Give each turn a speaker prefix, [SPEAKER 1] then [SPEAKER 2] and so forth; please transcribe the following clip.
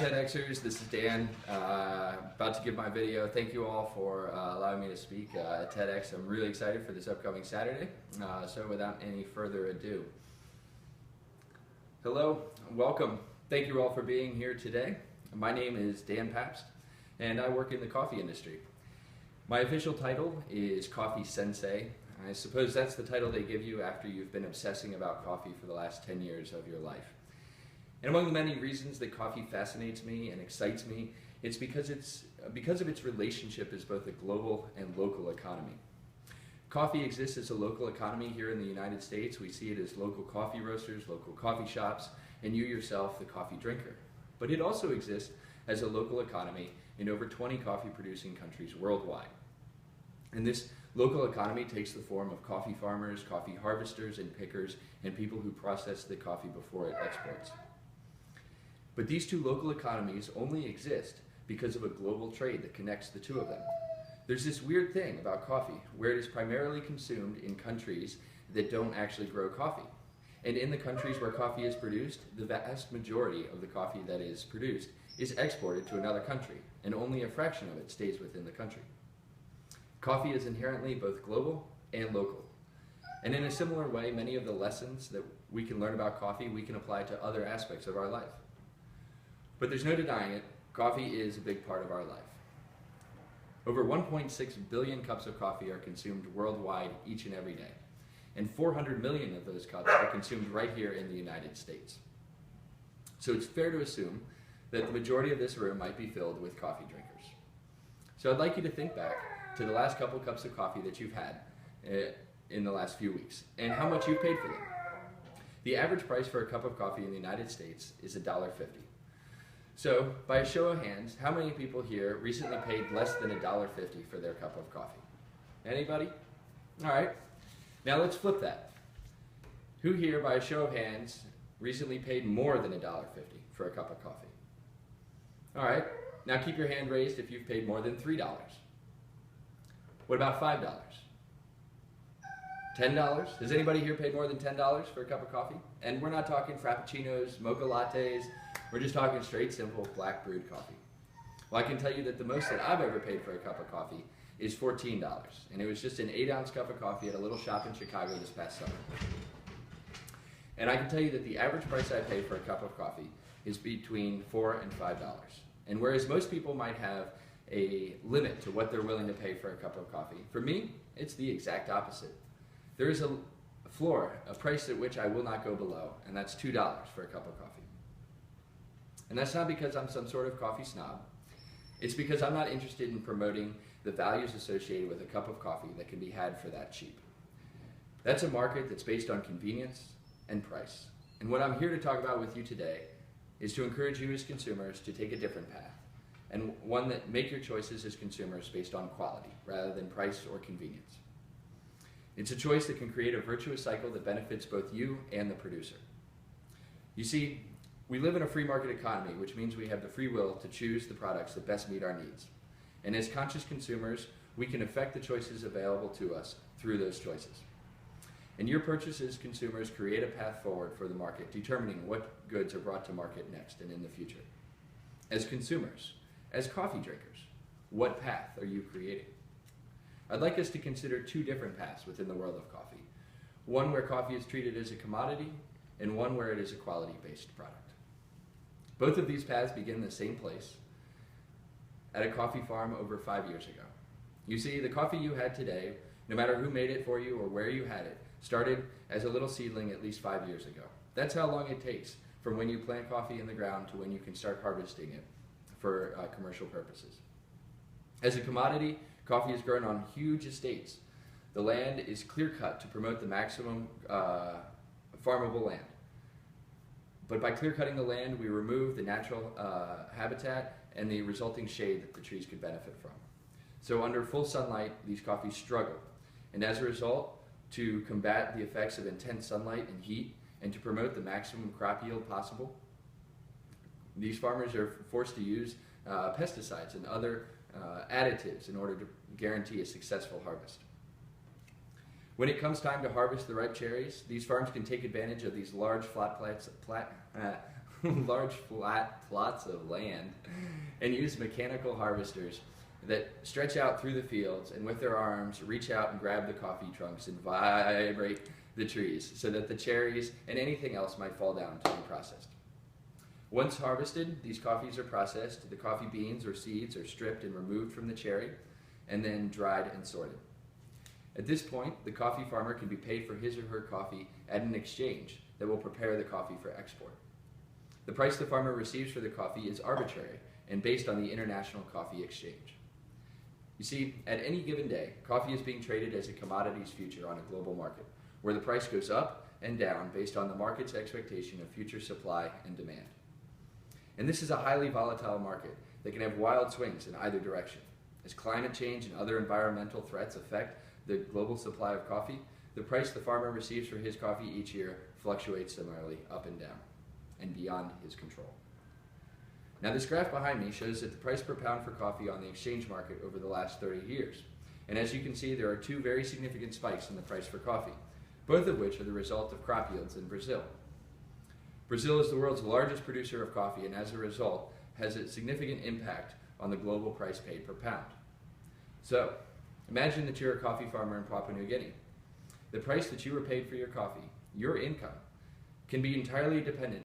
[SPEAKER 1] TEDxers, this is Dan, about to give my video. Thank you all for allowing me to speak at TEDx. I'm really excited for this upcoming Saturday, so without any further ado. Hello, welcome. Thank you all for being here today. My name is Dan Pabst, and I work in the coffee industry. My official title is Coffee Sensei. I suppose that's the title they give you after you've been obsessing about coffee for the last 10 years of your life. And among the many reasons that coffee fascinates me and excites me, it's because of its relationship as both a global and local economy. Coffee exists as a local economy here in the United States. We see it as local coffee roasters, local coffee shops, and you yourself, the coffee drinker. But it also exists as a local economy in over 20 coffee producing countries worldwide. And this local economy takes the form of coffee farmers, coffee harvesters and pickers, and people who process the coffee before it exports. But these two local economies only exist because of a global trade that connects the two of them. There's this weird thing about coffee, where it is primarily consumed in countries that don't actually grow coffee. And in the countries where coffee is produced, the vast majority of the coffee that is produced is exported to another country, and only a fraction of it stays within the country. Coffee is inherently both global and local. And in a similar way, many of the lessons that we can learn about coffee, we can apply to other aspects of our life. But there's no denying it, coffee is a big part of our life. Over 1.6 billion cups of coffee are consumed worldwide each and every day. And 400 million of those cups are consumed right here in the United States. So it's fair to assume that the majority of this room might be filled with coffee drinkers. So I'd like you to think back to the last couple cups of coffee that you've had in the last few weeks and how much you paid for them. The average price for a cup of coffee in the United States is $1.50. So, by a show of hands, how many people here recently paid less than $1.50 for their cup of coffee? Anybody? All right. Now let's flip that. Who here, by a show of hands, recently paid more than $1.50 for a cup of coffee? All right. Now keep your hand raised if you've paid more than $3. What about $5? $10? Has anybody here paid more than $10 for a cup of coffee? And we're not talking frappuccinos, mocha lattes. We're just talking straight, simple, black brewed coffee. Well, I can tell you that the most that I've ever paid for a cup of coffee is $14. And it was just an 8-ounce cup of coffee at a little shop in Chicago this past summer. And I can tell you that the average price I pay for a cup of coffee is between $4 and $5. And whereas most people might have a limit to what they're willing to pay for a cup of coffee, for me, it's the exact opposite. There is a floor, a price at which I will not go below, and that's $2 for a cup of coffee. And that's not because I'm some sort of coffee snob. It's because I'm not interested in promoting the values associated with a cup of coffee that can be had for that cheap. That's a market that's based on convenience and price. And what I'm here to talk about with you today is to encourage you as consumers to take a different path, and one that make your choices as consumers based on quality rather than price or convenience. It's a choice that can create a virtuous cycle that benefits both you and the producer. You see, we live in a free market economy, which means we have the free will to choose the products that best meet our needs. And as conscious consumers, we can affect the choices available to us through those choices. And your purchases as consumers create a path forward for the market, determining what goods are brought to market next and in the future. As consumers, as coffee drinkers, what path are you creating? I'd like us to consider two different paths within the world of coffee. One where coffee is treated as a commodity, and one where it is a quality-based product. Both of these paths begin in the same place, at a coffee farm over 5 years ago. You see, the coffee you had today, no matter who made it for you or where you had it, started as a little seedling at least 5 years ago. That's how long it takes from when you plant coffee in the ground to when you can start harvesting it for commercial purposes. As a commodity, coffee is grown on huge estates. The land is clear-cut to promote the maximum farmable land. But by clear-cutting the land, we remove the natural habitat and the resulting shade that the trees could benefit from. So under full sunlight, these coffees struggle. And as a result, to combat the effects of intense sunlight and heat, and to promote the maximum crop yield possible, these farmers are forced to use pesticides and other additives in order to guarantee a successful harvest. When it comes time to harvest the ripe cherries, these farms can take advantage of these large flat large flat plots of land and use mechanical harvesters that stretch out through the fields and with their arms reach out and grab the coffee trunks and vibrate the trees so that the cherries and anything else might fall down to be processed. Once harvested, these coffees are processed. The coffee beans or seeds are stripped and removed from the cherry and then dried and sorted. At this point, the coffee farmer can be paid for his or her coffee at an exchange that will prepare the coffee for export. The price the farmer receives for the coffee is arbitrary and based on the International Coffee Exchange. You see, at any given day, coffee is being traded as a commodities future on a global market, where the price goes up and down based on the market's expectation of future supply and demand. And this is a highly volatile market that can have wild swings in either direction. As climate change and other environmental threats affect the global supply of coffee, the price the farmer receives for his coffee each year fluctuates similarly up and down and beyond his control. Now this graph behind me shows that the price per pound for coffee on the exchange market over the last 30 years. And as you can see, there are two very significant spikes in the price for coffee, both of which are the result of crop yields in Brazil. Brazil is the world's largest producer of coffee and as a result has a significant impact on the global price paid per pound. So, imagine that you're a coffee farmer in Papua New Guinea. The price that you were paid for your coffee, your income, can be entirely dependent